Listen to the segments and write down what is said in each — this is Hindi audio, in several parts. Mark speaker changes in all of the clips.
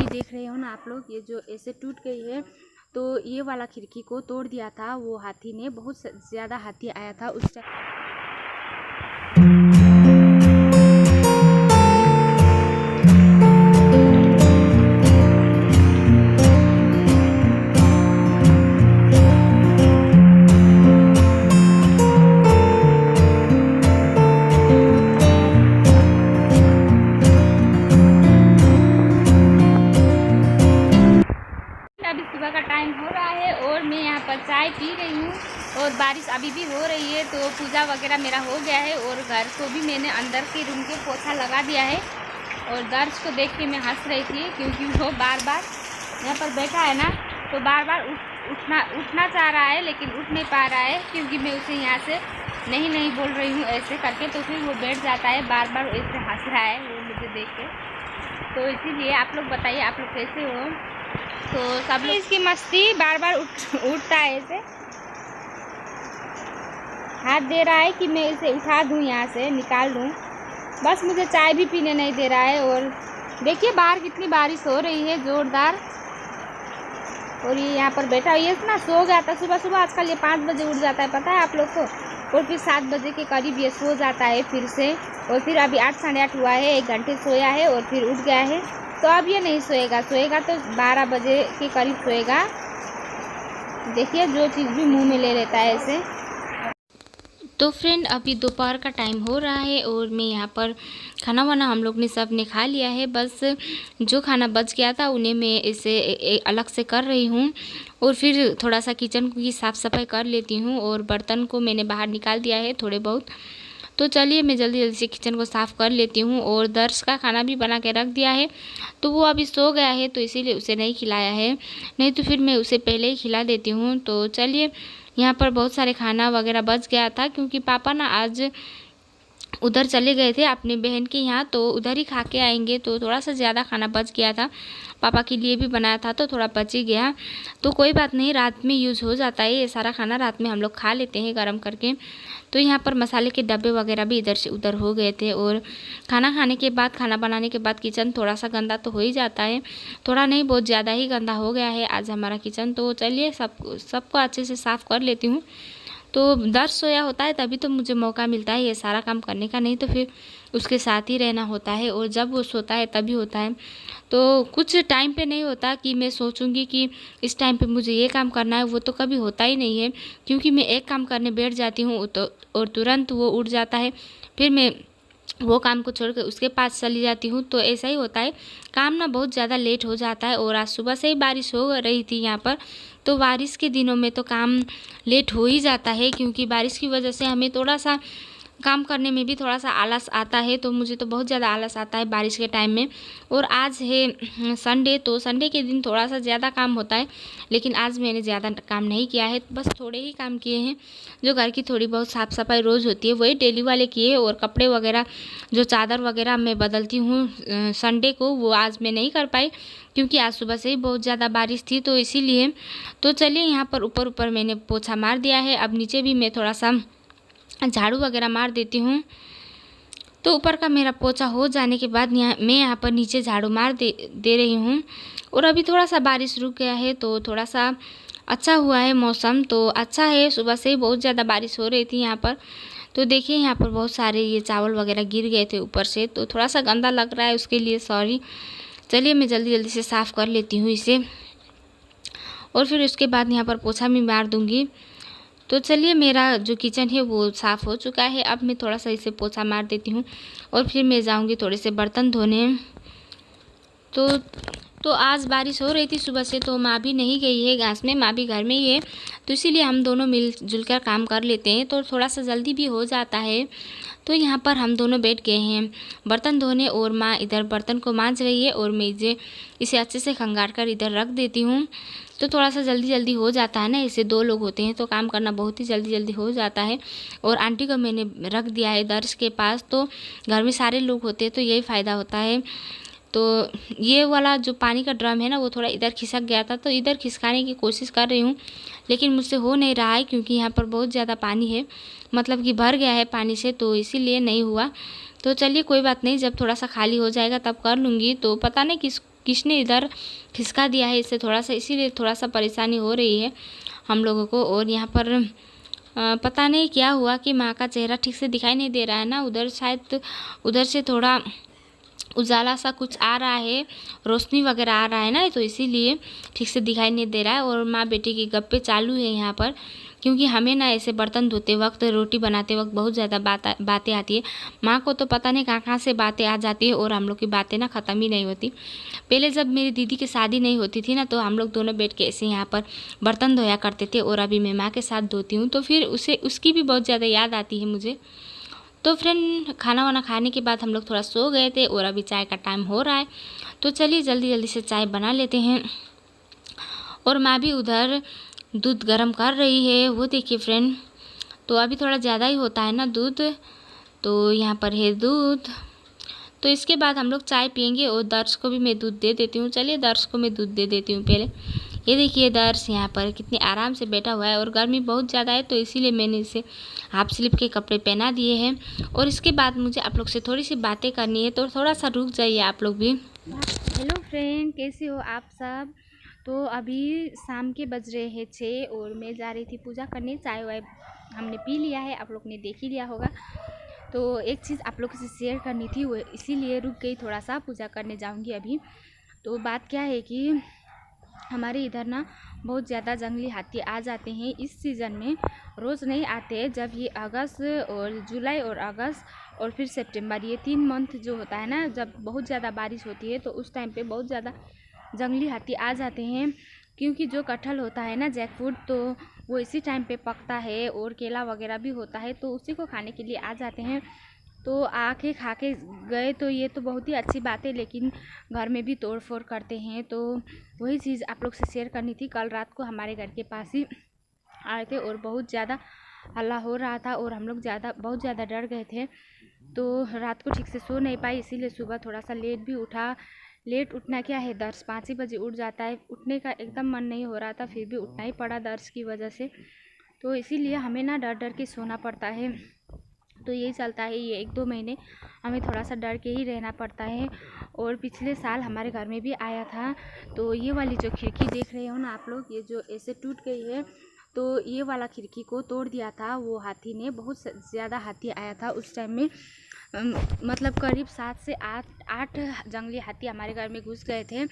Speaker 1: अभी देख रहे हो ना आप लोग, ये जो ऐसे टूट गई है, तो ये वाला खिड़की को तोड़ दिया था वो हाथी ने। बहुत ज़्यादा हाथी आया था उस टाइम। अभी सुबह का टाइम हो रहा है और मैं यहाँ पर चाय पी रही हूँ और बारिश अभी भी हो रही है। तो पूजा वगैरह मेरा हो गया है और घर को भी मैंने अंदर के रूम के पोछा लगा दिया है। और दर्श को देख के मैं हंस रही थी क्योंकि वो बार बार यहाँ पर बैठा है ना, तो बार बार उठना चाह रहा है लेकिन उठ नहीं पा रहा है क्योंकि मैं उसे यहाँ से नहीं बोल रही हूँ ऐसे करके, तो फिर वो बैठ जाता है। बार बार ऐसे हंस रहा है वो मुझे देख के। तो इसीलिए आप लोग बताइए आप लोग कैसे हो। तो सब लोग इसकी मस्ती बार बार उठता है, ऐसे हाथ दे रहा है कि मैं इसे उठा दूं, यहाँ से निकाल दूं। बस मुझे चाय भी पीने नहीं दे रहा है। और देखिए बाहर कितनी बारिश हो रही है जोरदार। और ये यहाँ पर बैठा, ये ना सो गया था सुबह सुबह। आजकल ये 5 बजे उठ जाता है, पता है आप लोग को। और फिर 7 बजे के करीब ये सो जाता है फिर से। और फिर अभी 8 साढ़े 8 हुआ है, 1 घंटे सोया है और फिर उठ गया है। तो अब ये नहीं सोएगा तो 12 बजे के करीब सोएगा। देखिए जो चीज़ भी मुंह में ले लेता है ऐसे। तो फ्रेंड अभी दोपहर का टाइम हो रहा है और मैं यहाँ पर खाना वाना हम लोग ने सब ने खा लिया है। बस जो खाना बच गया था उन्हें मैं इसे अलग से कर रही हूँ और फिर थोड़ा सा किचन की साफ़ सफाई कर लेती हूँ। और बर्तन को मैंने बाहर निकाल दिया है थोड़े बहुत। तो चलिए मैं जल्दी जल्दी से किचन को साफ़ कर लेती हूँ। और दर्श का खाना भी बना के रख दिया है, तो वो अभी सो गया है तो इसीलिए उसे नहीं खिलाया है, नहीं तो फिर मैं उसे पहले ही खिला देती हूँ। तो चलिए यहाँ पर बहुत सारे खाना वगैरह बच गया था क्योंकि पापा ना आज उधर चले गए थे अपनी बहन के यहाँ, तो उधर ही खा के आएंगे। तो थोड़ा सा ज़्यादा खाना बच गया था, पापा के लिए भी बनाया था तो थोड़ा बच ही गया। तो कोई बात नहीं, रात में यूज़ हो जाता है ये सारा खाना, रात में हम लोग खा लेते हैं गरम करके। तो यहाँ पर मसाले के डब्बे वगैरह भी इधर से उधर हो गए थे। और खाना खाने के बाद, खाना बनाने के बाद किचन थोड़ा सा गंदा तो हो ही जाता है, थोड़ा नहीं बहुत ज़्यादा ही गंदा हो गया है आज हमारा किचन। तो चलिए सबको अच्छे से साफ़ कर लेती हूँ। तो दर्श सोया होता है तभी तो मुझे मौका मिलता है ये सारा काम करने का, नहीं तो फिर उसके साथ ही रहना होता है। और जब वो सोता है तभी होता है। तो कुछ टाइम पे नहीं होता कि मैं सोचूंगी कि इस टाइम पे मुझे ये काम करना है, वो तो कभी होता ही नहीं है। क्योंकि मैं एक काम करने बैठ जाती हूँ तो और तुरंत वो उठ जाता है, फिर मैं वो काम को छोड़ कर उसके पास चली जाती हूँ। तो ऐसा ही होता है, काम ना बहुत ज़्यादा लेट हो जाता है। और आज सुबह से ही बारिश हो रही थी यहाँ पर, तो बारिश के दिनों में तो काम लेट हो ही जाता है क्योंकि बारिश की वजह से हमें थोड़ा सा काम करने में भी थोड़ा सा आलस आता है। तो मुझे तो बहुत ज़्यादा आलस आता है बारिश के टाइम में। और आज है संडे, तो संडे के दिन थोड़ा सा ज़्यादा काम होता है, लेकिन आज मैंने ज़्यादा काम नहीं किया है, बस थोड़े ही काम किए हैं। जो घर की थोड़ी बहुत साफ़ सफाई रोज़ होती है वही डेली वाले किए। और कपड़े वगैरह जो चादर वगैरह मैं बदलती हूँ संडे को, वो आज मैं नहीं कर पाई क्योंकि आज सुबह से ही बहुत ज़्यादा बारिश थी, तो इसीलिए। तो चलिए यहाँ पर ऊपर मैंने पोछा मार दिया है, अब नीचे भी मैं थोड़ा सा झाड़ू वगैरह मार देती हूँ। तो ऊपर का मेरा पोछा हो जाने के बाद मैं यहाँ पर नीचे झाड़ू मार दे रही हूँ। और अभी थोड़ा सा बारिश रुक गया है तो थोड़ा सा अच्छा हुआ है मौसम, तो अच्छा है। सुबह से ही बहुत ज़्यादा बारिश हो रही थी यहाँ पर। तो देखिए यहाँ पर बहुत सारे ये चावल वगैरह गिर गए थे ऊपर से, तो थोड़ा सा गंदा लग रहा है, उसके लिए सॉरी। चलिए मैं जल्दी जल्दी से साफ़ कर लेती हूँ इसे और फिर उसके बाद यहाँ पर पोछा भी मार दूँगी। तो चलिए मेरा जो किचन है वो साफ़ हो चुका है, अब मैं थोड़ा सा इसे पोछा मार देती हूँ और फिर मैं जाऊँगी थोड़े से बर्तन धोने। तो आज बारिश हो रही थी सुबह से, तो माँ भी नहीं गई है घास में, माँ भी घर में ही है, तो इसीलिए हम दोनों मिलजुल कर काम कर लेते हैं, तो थोड़ा सा जल्दी भी हो जाता है। तो यहाँ पर हम दोनों बैठ गए हैं बर्तन धोने और माँ इधर बर्तन को मांज रही है और मैं इसे अच्छे से खंगार कर इधर रख देती हूँ। तो थोड़ा सा जल्दी जल्दी हो जाता है ना, इसे 2 लोग होते हैं तो काम करना बहुत ही जल्दी जल्दी हो जाता है। और आंटी को मैंने रख दिया है दर्श के पास, तो घर में सारे लोग होते हैं तो यही फ़ायदा होता है। तो ये वाला जो पानी का ड्रम है ना वो थोड़ा इधर खिसक गया था, तो इधर खिसकाने की कोशिश कर रही हूँ लेकिन मुझसे हो नहीं रहा है क्योंकि यहाँ पर बहुत ज़्यादा पानी है, मतलब कि भर गया है पानी से, तो इसीलिए नहीं हुआ। तो चलिए कोई बात नहीं, जब थोड़ा सा खाली हो जाएगा तब कर लूँगी। तो पता नहीं किसने इधर खिसका दिया है इससे थोड़ा सा, इसीलिए थोड़ा सा परेशानी हो रही है हम लोगों को। और यहाँ पर पता नहीं क्या हुआ कि माँ का चेहरा ठीक से दिखाई नहीं दे रहा है ना, उधर शायद उधर से थोड़ा उजाला सा कुछ आ रहा है, रोशनी वगैरह आ रहा है ना, तो इसीलिए ठीक से दिखाई नहीं दे रहा है। और माँ बेटी की गप्पे चालू है यहाँ पर, क्योंकि हमें ना ऐसे बर्तन धोते वक्त, रोटी बनाते वक्त बहुत ज़्यादा बातें आती है। माँ को तो पता नहीं कहाँ से बातें आ जाती है और हम लोग की बातें ना ख़त्म ही नहीं होती। पहले जब मेरी दीदी की शादी नहीं होती थी ना, तो हम लोग दोनों बैठ के ऐसे यहाँ पर बर्तन धोया करते थे, और अभी मैं माँ के साथ धोती हूँ तो फिर उसकी भी बहुत ज़्यादा याद आती है मुझे। तो फ्रेंड, खाना वाना खाने के बाद हम लोग थोड़ा सो गए थे और अभी चाय का टाइम हो रहा है, तो चलिए जल्दी जल्दी से चाय बना लेते हैं। और माँ भी उधर दूध गर्म कर रही है, वो देखिए फ्रेंड, तो अभी थोड़ा ज़्यादा ही होता है ना दूध, तो यहाँ पर है दूध। तो इसके बाद हम लोग चाय पियेंगे और दर्श को भी मैं दूध दे देती हूँ। चलिए दर्श को मैं दूध दे देती हूँ पहले। ये देखिए दर्श यहाँ पर कितने आराम से बैठा हुआ है, और गर्मी बहुत ज़्यादा है तो इसीलिए मैंने इसे हाफ स्लीव के कपड़े पहना दिए हैं। और इसके बाद मुझे आप लोग से थोड़ी सी बातें करनी है, तो थोड़ा सा रुक जाइए आप लोग भी। हेलो फ्रेंड, कैसे हो आप सब? तो अभी शाम के बज रहे हैं 6 और मैं जा रही थी पूजा करने। चाय वाय हमने पी लिया है, आप लोग ने देख ही लिया होगा। तो एक चीज़ आप लोगों से शेयर करनी थी, वो इसीलिए रुक गई, थोड़ा सा पूजा करने जाऊंगी अभी। तो बात क्या है कि हमारे इधर ना बहुत ज़्यादा जंगली हाथी आ जाते हैं इस सीज़न में। रोज़ नहीं आते, जब ये अगस्त और जुलाई और अगस्त और फिर सितंबर, ये 3 मंथ जो होता है ना, जब बहुत ज़्यादा बारिश होती है तो उस टाइम पे बहुत ज़्यादा जंगली हाथी आ जाते हैं। क्योंकि जो कटहल होता है ना, जैकफ्रूट, तो वो इसी टाइम पे पकता है, और केला वगैरह भी होता है, तो उसी को खाने के लिए आ जाते हैं। तो आके खा के गए तो ये तो बहुत ही अच्छी बात है, लेकिन घर में भी तोड़ फोड़ करते हैं। तो वही चीज़ आप लोग से शेयर करनी थी। कल रात को हमारे घर के पास ही आए थे और बहुत ज़्यादा हल्ला हो रहा था, और हम लोग बहुत ज़्यादा डर गए थे। तो रात को ठीक से सो नहीं पाई, इसीलिए सुबह थोड़ा सा लेट भी उठा। लेट उठना क्या है, दर्श 5 ही बजे उठ जाता है, उठने का एकदम मन नहीं हो रहा था, फिर भी उठना ही पड़ा दर्श की वजह से। तो इसीलिए हमें ना डर डर के सोना पड़ता है। तो यही चलता है, ये 1-2 महीने हमें थोड़ा सा डर के ही रहना पड़ता है। और पिछले साल हमारे घर में भी आया था, तो ये वाली जो खिड़की देख रहे हो ना आप लोग, ये जो ऐसे टूट गई है, तो ये वाला खिड़की को तोड़ दिया था वो हाथी ने। बहुत ज़्यादा हाथी आया था उस टाइम में, मतलब करीब 7 से 8 जंगली हाथी हमारे घर में घुस गए थे,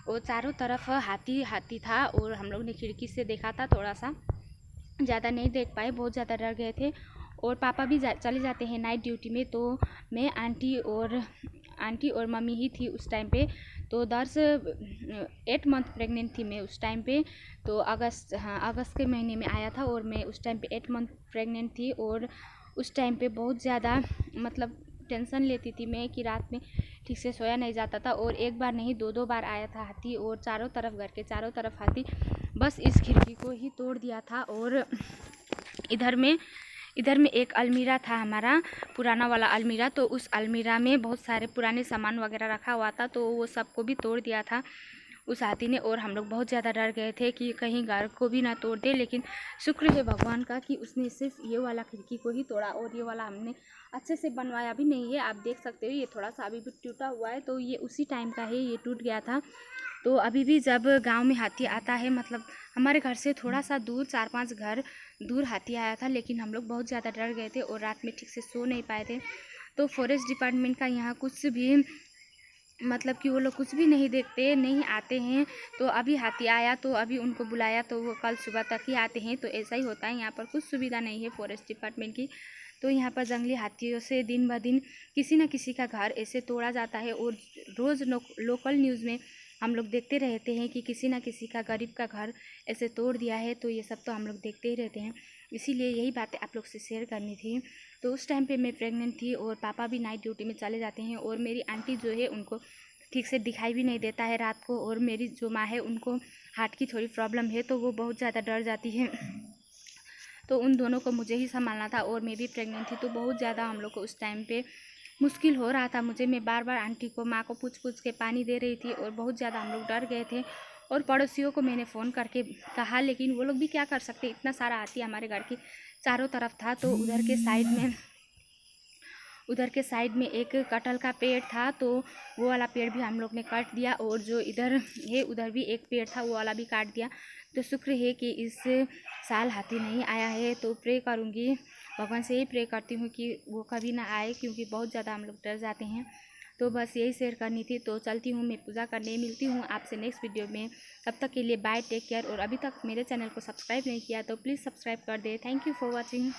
Speaker 1: और चारों तरफ हाथी हाथी था। और हम लोग ने खिड़की से देखा था, थोड़ा सा, ज़्यादा नहीं देख पाए, बहुत ज़्यादा डर गए थे। और पापा भी चले जाते हैं नाइट ड्यूटी में, तो मैं आंटी और मम्मी ही थी उस टाइम पे। तो दर्श 8 मंथ प्रेग्नेंट थी मैं उस टाइम पे। तो अगस्त के महीने में आया था, और मैं उस टाइम पे 8 मंथ प्रेग्नेंट थी। और उस टाइम पे बहुत ज़्यादा मतलब टेंशन लेती थी मैं कि रात में ठीक से सोया नहीं जाता था। और एक बार नहीं, 2-2 बार आया था हाथी, और चारों तरफ, घर के चारों तरफ हाथी। बस इस खिड़की को ही तोड़ दिया था। और इधर में एक अलमीरा था हमारा, पुराना वाला अलमीरा, तो उस अलमीरा में बहुत सारे पुराने सामान वगैरह रखा हुआ था, तो वो सबको भी तोड़ दिया था उस हाथी ने। और हम लोग बहुत ज़्यादा डर गए थे कि कहीं घर को भी ना तोड़ दे, लेकिन शुक्र है भगवान का कि उसने सिर्फ ये वाला खिड़की को ही तोड़ा, और ये वाला हमने अच्छे से बनवाया भी नहीं है। आप देख सकते हो, ये थोड़ा सा अभी भी टूटा हुआ है, तो ये उसी टाइम का है, ये टूट गया था। तो अभी भी जब गांव में हाथी आता है, मतलब हमारे घर से थोड़ा सा दूर, 4-5 घर दूर हाथी आया था, लेकिन हम लोग बहुत ज़्यादा डर गए थे और रात में ठीक से सो नहीं पाए थे। तो फॉरेस्ट डिपार्टमेंट का यहाँ कुछ भी, मतलब कि वो लोग कुछ भी नहीं देखते, नहीं आते हैं। तो अभी हाथी आया तो अभी उनको बुलाया, तो वो कल सुबह तक ही आते हैं। तो ऐसा ही होता है, यहाँ पर कुछ सुविधा नहीं है फॉरेस्ट डिपार्टमेंट की। तो यहाँ पर जंगली हाथियों से दिन ब दिन किसी न किसी का घर ऐसे तोड़ा जाता है, और रोज़ लोकल न्यूज़ में हम लोग देखते रहते हैं कि किसी न किसी का, गरीब का घर ऐसे तोड़ दिया है। तो ये सब तो हम लोग देखते ही रहते हैं, इसीलिए यही बातें आप लोग से शेयर करनी थी। तो उस टाइम पे मैं प्रेग्नेंट थी, और पापा भी नाइट ड्यूटी में चले जाते हैं, और मेरी आंटी जो है उनको ठीक से दिखाई भी नहीं देता है रात को, और मेरी जो माँ है उनको हार्ट की थोड़ी प्रॉब्लम है, तो वो बहुत ज़्यादा डर जाती है। तो उन दोनों को मुझे ही संभालना था, और मैं भी प्रेग्नेंट थी, तो बहुत ज़्यादा हम लोग को उस टाइम पे मुश्किल हो रहा था मुझे। मैं बार बार आंटी को, माँ को पूछ पूछ के पानी दे रही थी, और बहुत ज़्यादा हम लोग डर गए थे। और पड़ोसियों को मैंने फ़ोन करके कहा, लेकिन वो लोग भी क्या कर सकते, इतना सारा हाथी हमारे घर के चारों तरफ था। तो उधर के साइड में उधर के साइड में एक कटहल का पेड़ था, तो वो वाला पेड़ भी हम लोग ने काट दिया। और जो इधर है उधर भी एक पेड़ था, वो वाला भी काट दिया। तो शुक्र है कि इस साल हाथी नहीं आया है। तो प्रे करूँगी, भगवान से ही प्रे करती हूँ कि वो कभी ना आए, क्योंकि बहुत ज़्यादा हम लोग डर जाते हैं। तो बस यही शेयर करनी थी। तो चलती हूँ मैं पूजा करने, मिलती हूँ आपसे नेक्स्ट वीडियो में। तब तक के लिए बाय, टेक केयर। और अभी तक मेरे चैनल को सब्सक्राइब नहीं किया तो प्लीज़ सब्सक्राइब कर दे। Thank you for watching.